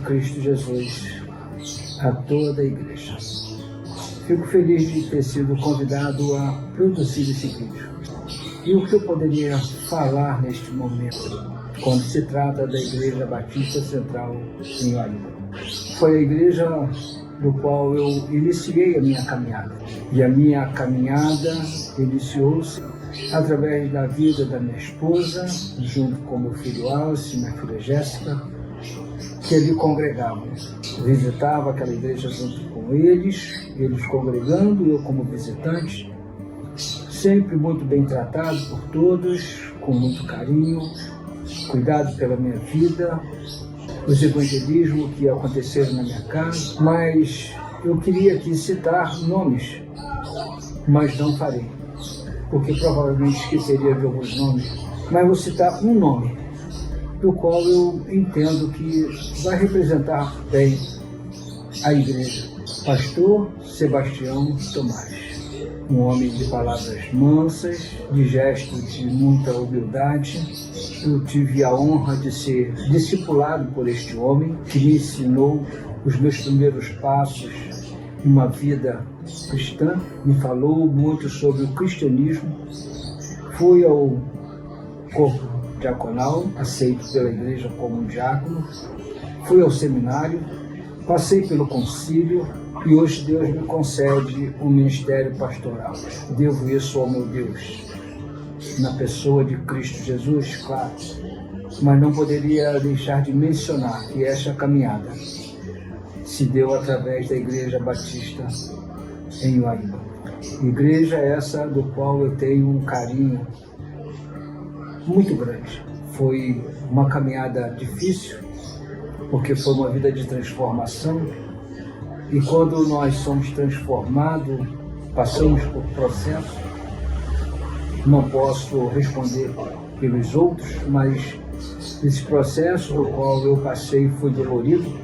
Cristo Jesus a toda a igreja. Fico feliz de ter sido convidado a produzir esse vídeo. E o que eu poderia falar neste momento, quando se trata da Igreja Batista Central em Uaíba? Foi a igreja do qual eu iniciei a minha caminhada. E a minha caminhada iniciou-se através da vida da minha esposa, junto com meu filho Alce, minha filha Jéssica, que ali congregavam. Visitava aquela igreja junto com eles congregando, eu como visitante, sempre muito bem tratado por todos, com muito carinho, cuidado pela minha vida, os evangelismos que aconteceram na minha casa, mas eu queria aqui citar nomes, mas não farei, porque provavelmente esqueceria de alguns nomes, mas vou citar um nome, do qual eu entendo que vai representar bem a igreja. Pastor Sebastião Tomás, um homem de palavras mansas, de gestos de muita humildade. Eu tive a honra de ser discipulado por este homem, que me ensinou os meus primeiros passos em uma vida cristã, me falou muito sobre o cristianismo. Fui ao corpo diaconal, aceito pela igreja como um diácono, fui ao seminário, passei pelo concílio e hoje Deus me concede um ministério pastoral. Devo isso ao meu Deus, na pessoa de Cristo Jesus, claro, mas não poderia deixar de mencionar que esta caminhada se deu através da Igreja Batista em Uaíba. Igreja essa do qual eu tenho um carinho muito grande. Foi uma caminhada difícil, porque foi uma vida de transformação, e quando nós somos transformados, passamos por processo. Não posso responder pelos outros, mas esse processo do qual eu passei foi dolorido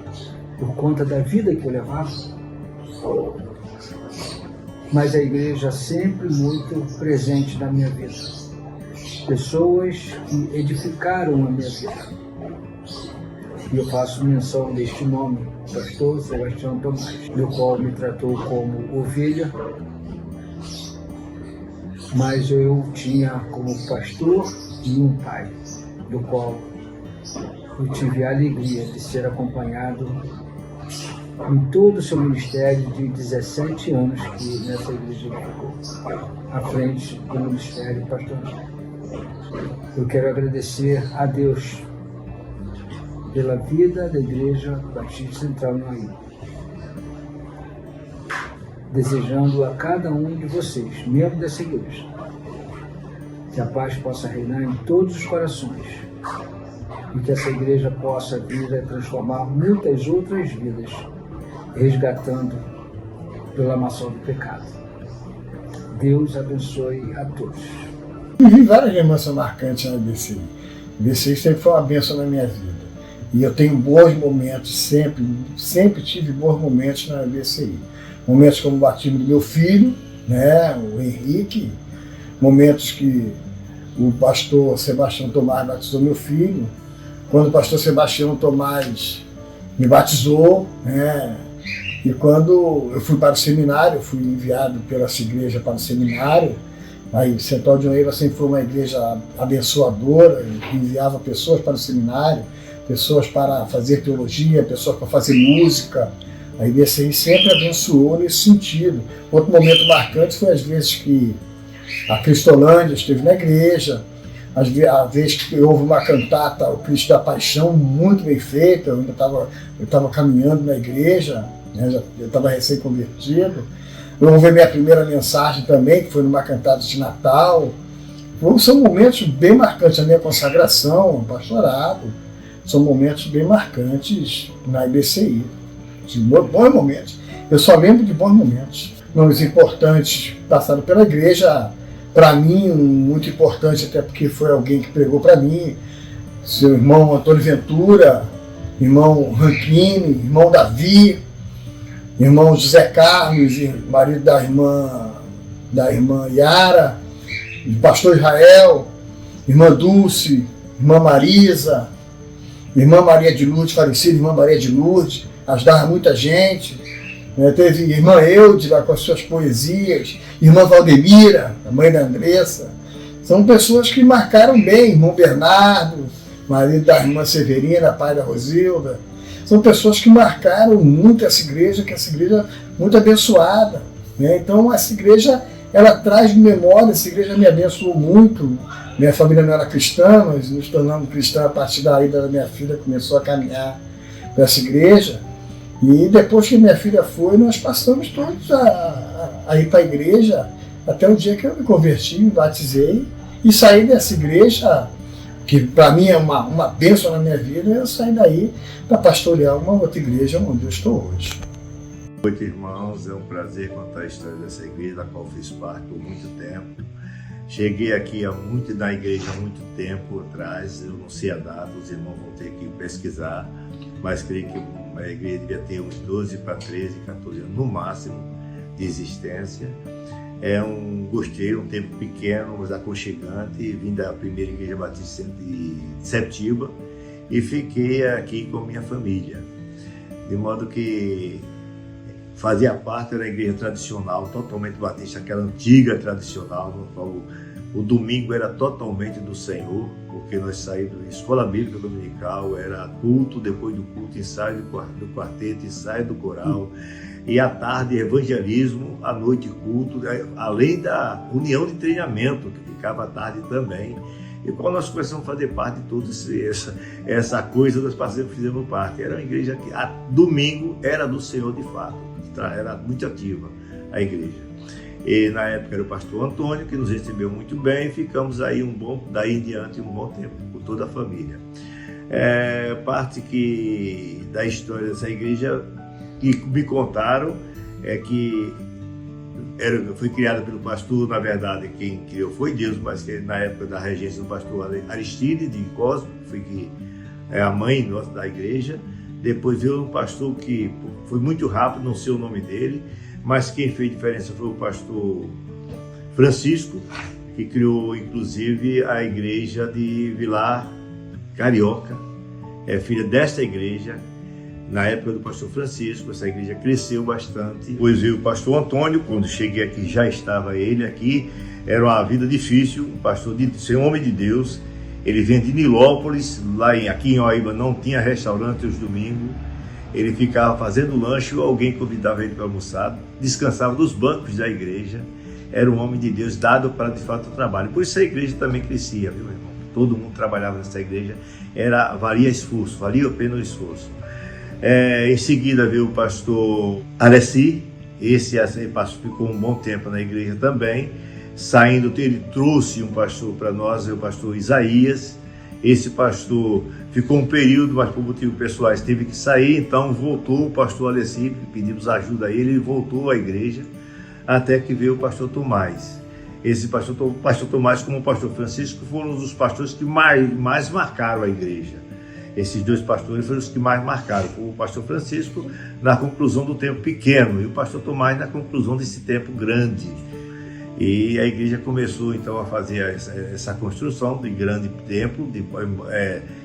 por conta da vida que eu levava, mas a igreja sempre muito presente na minha vida. Pessoas que edificaram a minha vida. E eu faço menção deste nome, Pastor Sebastião Tomás, do qual me tratou como ovelha, mas eu tinha como pastor e um pai, do qual eu tive a alegria de ser acompanhado em todo o seu ministério de 17 anos que nessa igreja ficou, à frente do ministério pastoral. Eu quero agradecer a Deus pela vida da Igreja Batista Central em Uaíba, desejando a cada um de vocês, membro dessa igreja, que a paz possa reinar em todos os corações e que essa igreja possa vir a transformar muitas outras vidas, resgatando pela lamação do pecado. Deus abençoe a todos. Vivi várias lembranças marcantes na IBCI. IBCI sempre foi uma bênção na minha vida. E eu tenho bons momentos, sempre tive bons momentos na IBCI. Momentos como o batismo do meu filho, né, o Henrique. Momentos que o pastor Sebastião Tomás batizou meu filho. Quando o pastor Sebastião Tomás me batizou, né. E quando eu fui para o seminário, fui enviado pela igreja para o seminário. A Central de Uaíba sempre foi uma igreja abençoadora, que enviava pessoas para o seminário, pessoas para fazer teologia, pessoas para fazer música. A IBCI sempre abençoou nesse sentido. Outro momento marcante foi as vezes que a Cristolândia esteve na igreja, a vez que houve uma cantata, o Cristo da Paixão, muito bem feita. Eu ainda estava caminhando na igreja, né, eu estava recém-convertido. Eu ouvi minha primeira mensagem também, que foi numa cantada de Natal. São momentos bem marcantes, a minha consagração, o pastorado, são momentos bem marcantes na IBCI. Bons momentos. Eu só lembro de bons momentos. Nomes importantes passaram pela igreja, para mim, muito importante, até porque foi alguém que pregou para mim, seu irmão Antônio Ventura, irmão Ranquini, irmão Davi, irmão José Carlos, marido da irmã Yara, pastor Israel, irmã Dulce, irmã Marisa, Irmã Maria de Lourdes, falecida irmã Maria de Lourdes, ajudava muita gente. Teve irmã Eude lá com as suas poesias, irmã Valdemira, a mãe da Andressa. São pessoas que marcaram bem, irmão Bernardo, marido da irmã Severina, pai da Rosilda. São pessoas que marcaram muito essa igreja, que essa igreja é muito abençoada. Então essa igreja, ela traz memória, essa igreja me abençoou muito. Minha família não era cristã, nós nos tornamos cristãos a partir da ida da minha filha, começou a caminhar para essa igreja. E depois que minha filha foi, nós passamos todos a ir para a igreja, até o dia que eu me converti, me batizei, e saí dessa igreja, que para mim é uma bênção na minha vida, eu saí daí para pastorear uma outra igreja onde eu estou hoje. Boa noite, irmãos, é um prazer contar a história dessa igreja, da qual fiz parte por muito tempo. Cheguei aqui na igreja há muito tempo atrás, eu não sei a data, os irmãos vão ter que pesquisar, mas creio que a igreja devia ter uns 12 para 13, 14 anos no máximo de existência. Gostei, um tempo pequeno, mas aconchegante, vim da primeira igreja batista de Septiba e fiquei aqui com minha família, de modo que fazia parte da igreja tradicional, totalmente batista, aquela antiga tradicional, no qual o domingo era totalmente do Senhor, porque nós saímos da escola bíblica dominical, era culto, depois do culto ensaio do quarteto, ensaio do coral, e à tarde evangelismo, à noite culto, além da união de treinamento, que ficava à tarde também. E quando nós começamos a fazer parte de toda essa coisa, nós fizemos parte. Era uma igreja que a domingo era do Senhor de fato, era muito ativa a igreja. E na época era o pastor Antônio, que nos recebeu muito bem, e ficamos aí daí em diante um bom tempo, com toda a família. Parte da história dessa igreja que me contaram é que foi criada pelo pastor, na verdade quem criou foi Deus, mas que na época da regência do pastor Aristide de Cosmo, que é a mãe nossa da igreja. Depois veio um pastor que foi muito rápido, não sei o nome dele, mas quem fez diferença foi o pastor Francisco, que criou inclusive a igreja de Vilar Carioca, é filha desta igreja. Na época do pastor Francisco, essa igreja cresceu bastante. Depois veio o pastor Antônio, quando cheguei aqui já estava ele aqui. Era uma vida difícil, um pastor ser um homem de Deus. Ele vem de Nilópolis, aqui em Oaíba não tinha restaurante aos domingos. Ele ficava fazendo lanche ou alguém convidava ele para almoçar. Descansava nos bancos da igreja. Era um homem de Deus dado para de fato o trabalho. Por isso a igreja também crescia, viu, irmão? Todo mundo trabalhava nessa igreja. Valia esforço, valia a pena o esforço. Em seguida veio o pastor Alessi, esse ficou um bom tempo na igreja também. Saindo, ele trouxe um pastor para nós, o pastor Isaías. Esse pastor ficou um período, mas por motivos pessoais teve que sair, então voltou o pastor Alessi, pedimos ajuda a ele voltou à igreja, até que veio o pastor Tomás. Esse pastor Tomás, como o pastor Francisco, foram um dos pastores que mais marcaram a igreja. Esses dois pastores foram os que mais marcaram, o pastor Francisco na conclusão do tempo pequeno e o pastor Tomás na conclusão desse tempo grande. E a igreja começou então a fazer essa construção de grande templo,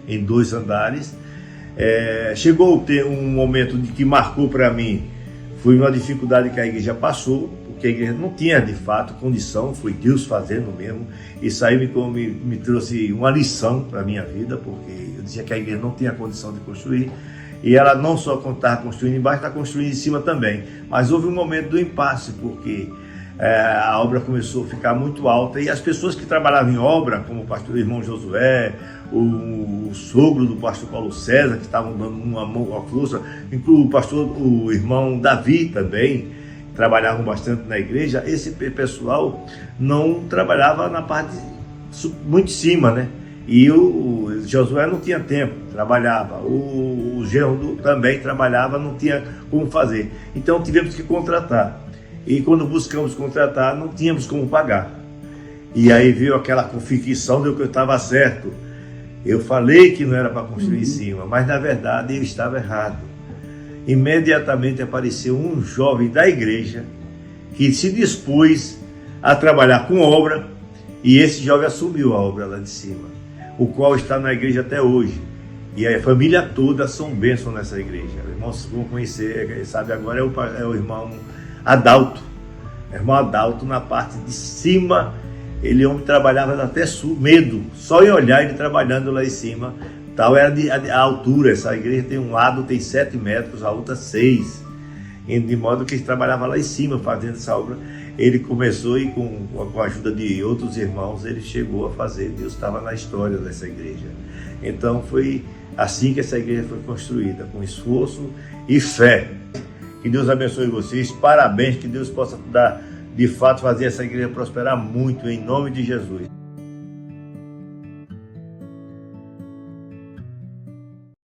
em 2 andares. Chegou um momento de que marcou para mim, foi uma dificuldade que a igreja passou, porque a igreja não tinha de fato condição, foi Deus fazendo mesmo. Isso aí me trouxe uma lição para a minha vida, porque eu dizia que a igreja não tinha condição de construir, e ela não só estava construindo embaixo, está construindo em cima também. Mas houve um momento do impasse, porque a obra começou a ficar muito alta, e as pessoas que trabalhavam em obra, como o pastor irmão Josué, o sogro do pastor Paulo César, que estavam dando uma força, inclusive o irmão Davi também, trabalhavam bastante na igreja. Esse pessoal não trabalhava na parte muito de cima, né? E o Josué não tinha tempo, trabalhava. O Geraldo também trabalhava, não tinha como fazer. Então tivemos que contratar. E quando buscamos contratar, não tínhamos como pagar. E aí veio aquela convicção de que eu estava certo. Eu falei que não era para construir em cima, mas na verdade eu estava errado. Imediatamente apareceu um jovem da igreja que se dispôs a trabalhar com obra, e esse jovem assumiu a obra lá de cima, o qual está na igreja até hoje. E a família toda são bênçãos nessa igreja. Os irmãos vão conhecer, sabe, agora é o irmão Adalto. O irmão Adalto, na parte de cima, ele homem trabalhava até medo, só em olhar ele trabalhando lá em cima. Tal era a altura. Essa igreja tem um lado tem 7 metros, a outra 6. De modo que ele trabalhava lá em cima fazendo essa obra. Ele começou e com a ajuda de outros irmãos ele chegou a fazer. Deus estava na história dessa igreja. Então foi assim que essa igreja foi construída, com esforço e fé. Que Deus abençoe vocês, parabéns, que Deus possa de fato fazer essa igreja prosperar muito, em nome de Jesus.